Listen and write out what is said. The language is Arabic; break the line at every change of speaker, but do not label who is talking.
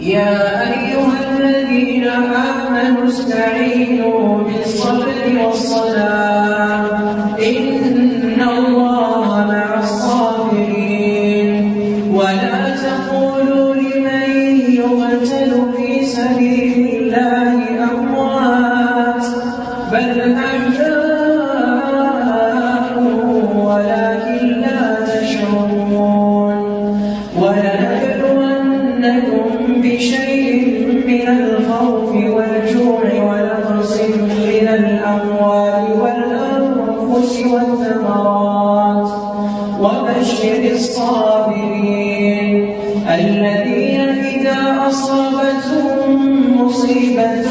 يا أيها الذين آمنوا استعينوا بالصبر والصلاة إن الله مع الصابرين ولا تقولوا لمن يقتل في سبيل الله أموات بل أحياء ولكن لا تشعرون ولنبلونكم بشيء من الخوف والجوع ونقص من الأموال والأنفس والثمرات وبشر الصابرين الذين إذا أصابتهم مصيبة